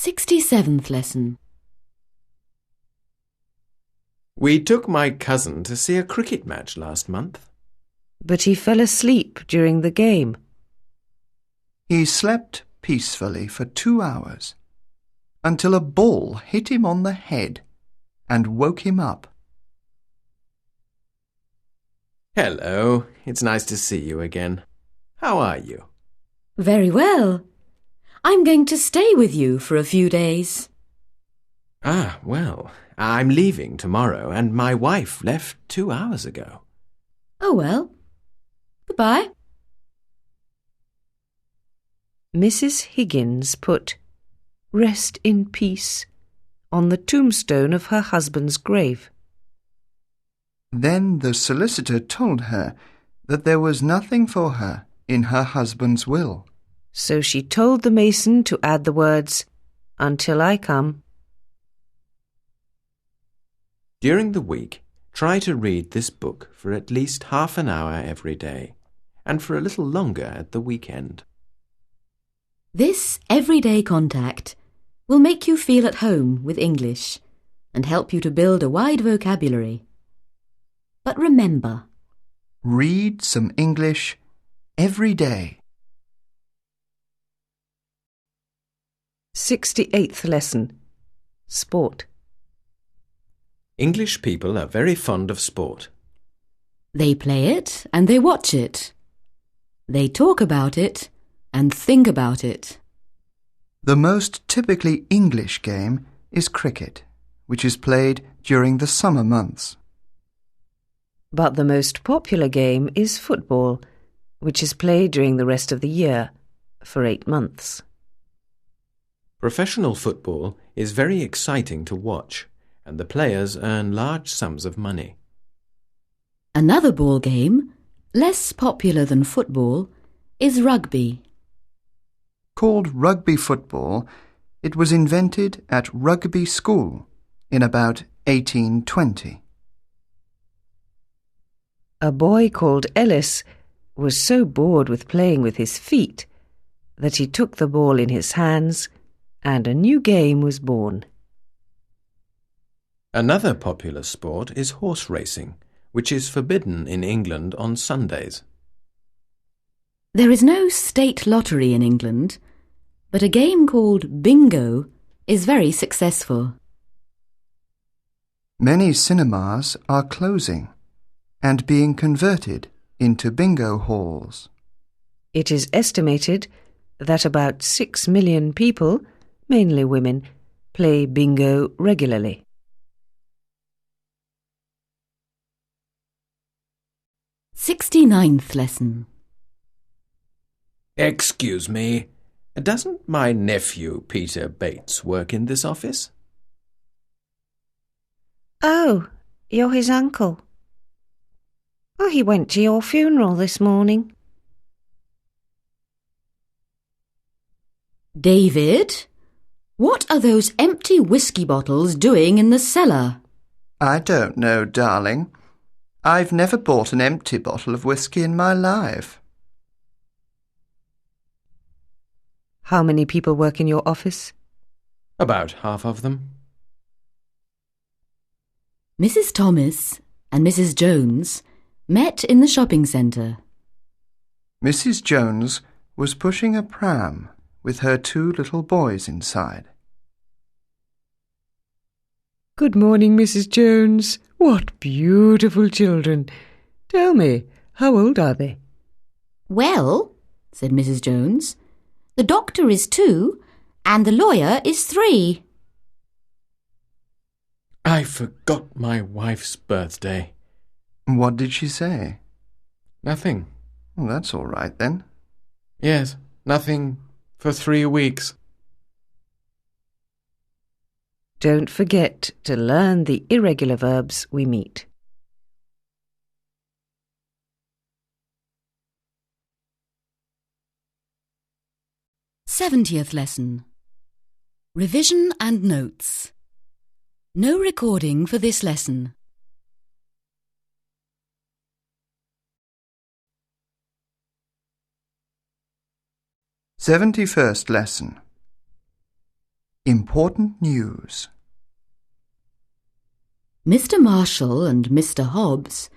67th lesson. We took my cousin to see a cricket match last month. But he fell asleep during the game. He slept peacefully for 2 hours until a ball hit him on the head and woke him up. Hello, it's nice to see you again. How are you? Very well. I'm going to stay with you for a few days. Ah, well, I'm leaving tomorrow and my wife left 2 hours ago. Oh well. Goodbye. Mrs. Higgins put "Rest in peace" on the tombstone of her husband's grave. Then the solicitor told her that there was nothing for her in her husband's will. So she told the mason to add the words, "Until I come." During the week, try to read this book for at least half an hour every day, and for a little longer at the weekend. This everyday contact will make you feel at home with English and help you to build a wide vocabulary. But remember, read some English every day. 68th lesson. Sport. English people are very fond of sport. they play it and they watch it. They talk about it and think about it. The most typically English game is cricket, which is played during the summer months. But the most popular game is football, which is played during the rest of the year, for 8 months. Professional football is very exciting to watch, and the players earn large sums of money. Another ball game, less popular than football, is rugby. Called rugby football, it was invented at Rugby School in about 1820. A boy called Ellis was so bored with playing with his feet that he took the ball in his hands and a new game was born. Another popular sport is horse racing, which is forbidden in England on Sundays. There is no state lottery in England, but a game called bingo is very successful. Many cinemas are closing and being converted into bingo halls. It is estimated that about 6 million people, mainly women, play bingo regularly. Sixty-ninth lesson. Excuse me, doesn't my nephew Peter Bates work in this office? Oh, you're his uncle. Oh, he went to your funeral this morning. David, what are those empty whiskey bottles doing in the cellar? I don't know, darling. I've never bought an empty bottle of whiskey in my life. How many people work in your office? About half of them. Mrs. Thomas and Mrs. Jones met in the shopping centre. Mrs. Jones was pushing a pram with her 2 little boys inside. Good morning, Mrs. Jones. What beautiful children. Tell me, how old are they? Well, said Mrs. Jones, the doctor is 2 and the lawyer is 3. I forgot my wife's birthday. What did she say? Nothing. Well, that's all right then. Yes, nothing for 3 weeks. Don't forget to learn the irregular verbs we meet. Seventieth lesson. Revision and notes. No recording for this lesson. 71st lesson. Important news. Mr. Marshall and Mr. Hobbs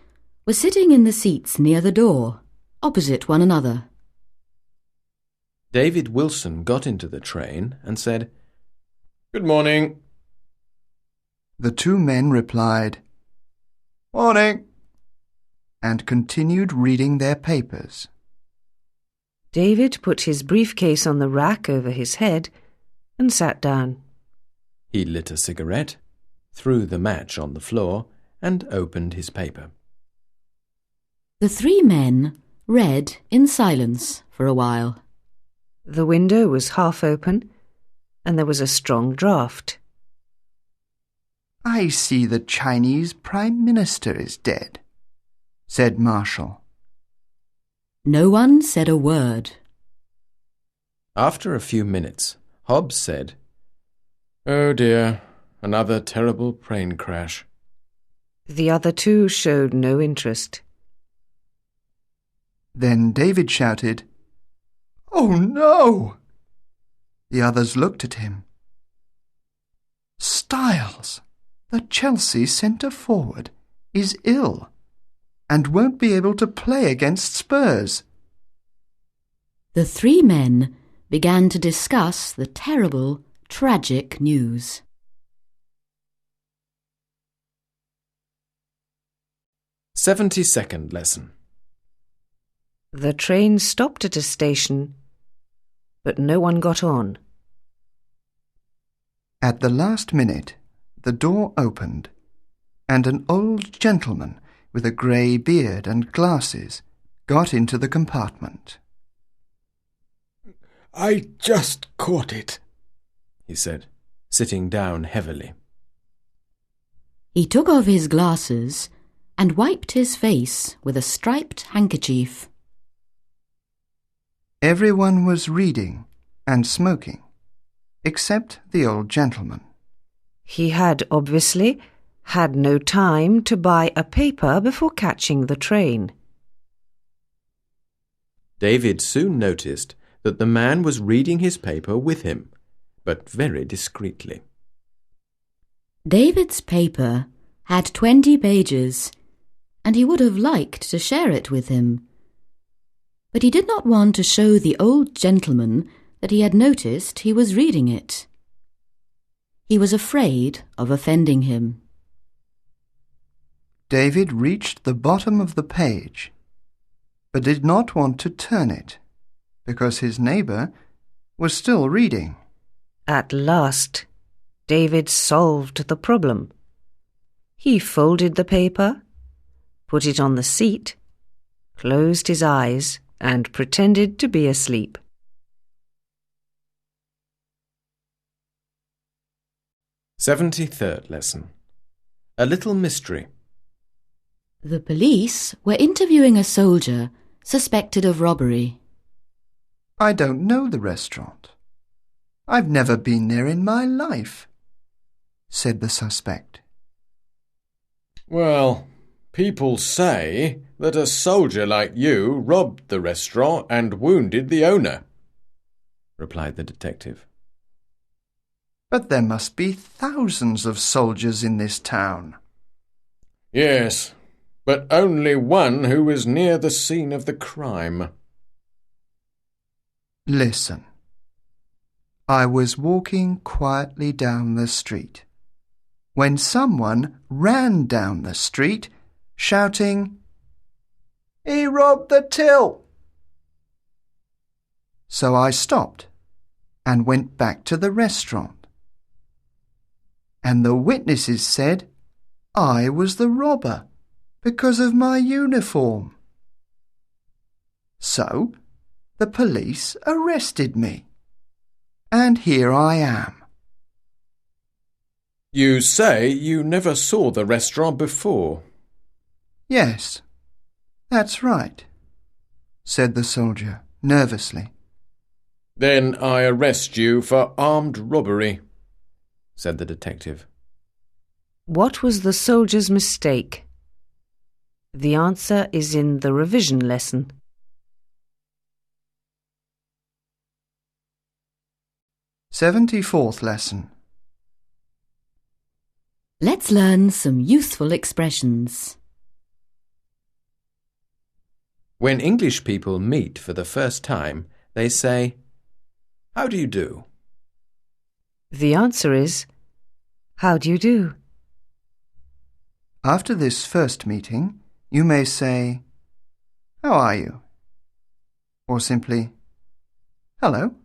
were sitting in the seats near the door, opposite one another. David Wilson got into the train and said, "Good morning." The two men replied, "Morning," and continued reading their papers. David put his briefcase on the rack over his head and sat down. He lit a cigarette, threw the match on the floor, and opened his paper. The three men read in silence for a while. The window was half open, and there was a strong draught. "I see the Chinese Prime Minister is dead," said Marshall. No one said a word. After a few minutes, Hobbs said, "Oh dear, another terrible plane crash." The other two showed no interest. Then David shouted, "Oh no!" The others looked at him. "Styles, the Chelsea centre-forward, is ill and won't be able to play against Spurs." The three men began to discuss the terrible, tragic news. "72nd lesson." The train stopped at a station, but no one got on. At the last minute, the door opened, and an old gentleman with a grey beard and glasses got into the compartment. "I just caught it," he said, sitting down heavily. He took off his glasses and wiped his face with a striped handkerchief. Everyone was reading and smoking, except the old gentleman. He had obviously had no time to buy a paper before catching the train. David soon noticed that the man was reading his paper with him, but very discreetly. David's paper had 20 pages, and he would have liked to share it with him. But he did not want to show the old gentleman that he had noticed he was reading it. He was afraid of offending him. David reached the bottom of the page, but did not want to turn it, because his neighbour was still reading. At last, David solved the problem. He folded the paper, put it on the seat, closed his eyes, and pretended to be asleep. "73rd lesson." A little mystery. The police were interviewing a soldier suspected of robbery. "I don't know the restaurant. I've never been there in my life," said the suspect. "Well, people say that a soldier like you robbed the restaurant and wounded the owner," replied the detective. "But there must be thousands of soldiers in this town." "Yes, but only one who was near the scene of the crime." "Listen. I was walking quietly down the street when someone ran down the street shouting, 'He robbed the till!' So I stopped and went back to the restaurant. And the witnesses said I was the robber because of my uniform. So the police arrested me, and here I am." "You say you never saw the restaurant before?" "Yes, that's right," said the soldier nervously. "Then I arrest you for armed robbery," said the detective. What was the soldier's mistake? The answer is in the revision lesson. 74th lesson. Let's learn some useful expressions. When English people meet for the first time, they say, "How do you do?" The answer is, how do you do? After this first meeting, you may say, "How are you?" Or simply, "Hello."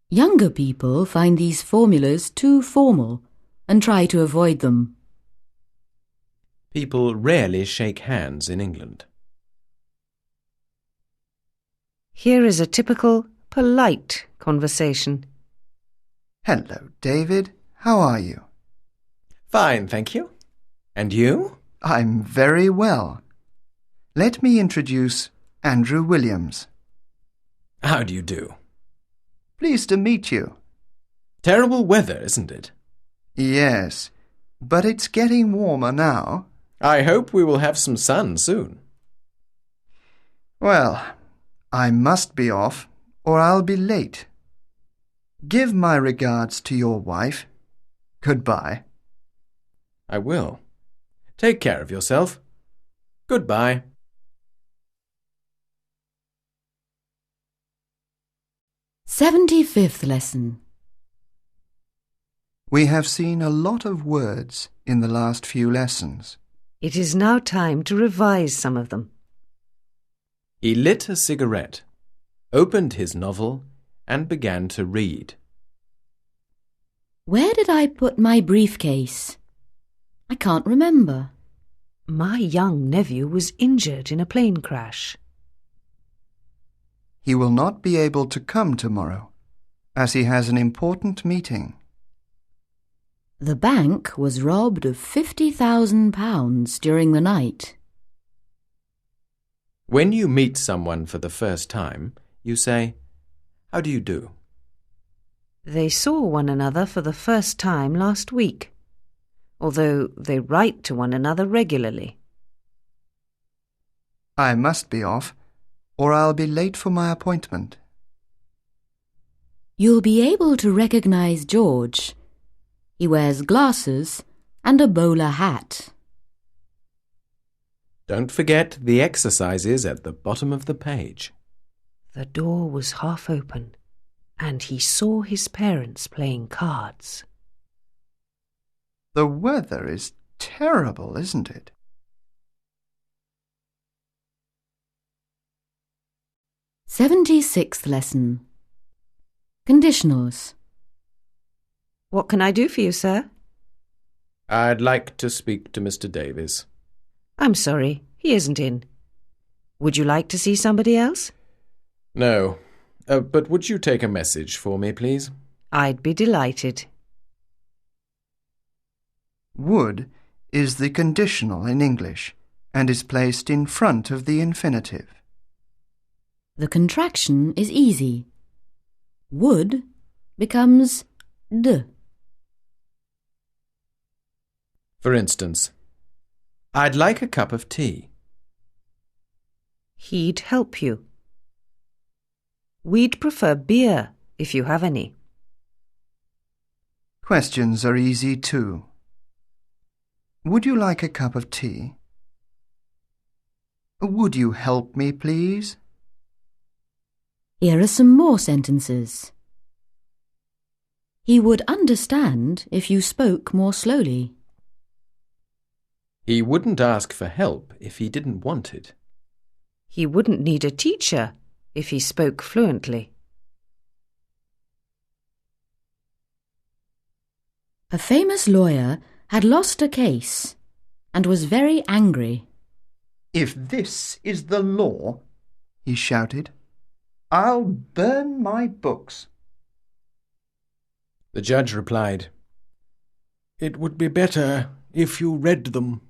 Younger people find these formulas too formal and try to avoid them. People rarely shake hands in England. Here is a typical, polite conversation. "Hello, David. How are you?" Fine, thank you. And you? "I'm very well. Let me introduce Andrew Williams." How do you do? "Pleased to meet you." Terrible weather, isn't it? "Yes, but it's getting warmer now." I hope we will have some sun soon. "Well, I must be off or I'll be late. Give my regards to your wife. Goodbye." I will. Take care of yourself. Goodbye. '75th lesson. We have seen a lot of words in the last few lessons. It is now time to revise some of them. He lit a cigarette, opened his novel, and began to read. Where did I put my briefcase? I can't remember. My young nephew was injured in a plane crash. He will not be able to come tomorrow, as he has an important meeting. The bank was robbed of £50,000 during the night. When you meet someone for the first time, you say, "How do you do?" They saw one another for the first time last week, although they write to one another regularly. I must be off, or I'll be late for my appointment. You'll be able to recognize George. He wears glasses and a bowler hat. Don't forget the exercises at the bottom of the page. The door was half open, and he saw his parents playing cards. The weather is terrible, isn't it? '76th lesson. Conditionals. What can I do for you, sir? I'd like to speak to Mr. Davies. I'm sorry, he isn't in. Would you like to see somebody else? No, but would you take a message for me, please? I'd be delighted. Would is the conditional in English and is placed in front of the infinitive. The contraction is easy. Would becomes d. For instance, I'd like a cup of tea. He'd help you. We'd prefer beer, if you have any. Questions are easy too. Would you like a cup of tea? Would you help me, please? Here are some more sentences. He would understand if you spoke more slowly. He wouldn't ask for help if he didn't want it. He wouldn't need a teacher if he spoke fluently. A famous lawyer had lost a case and was very angry. "If this is the law," he shouted, "I'll burn my books." The judge replied, "It would be better if you read them."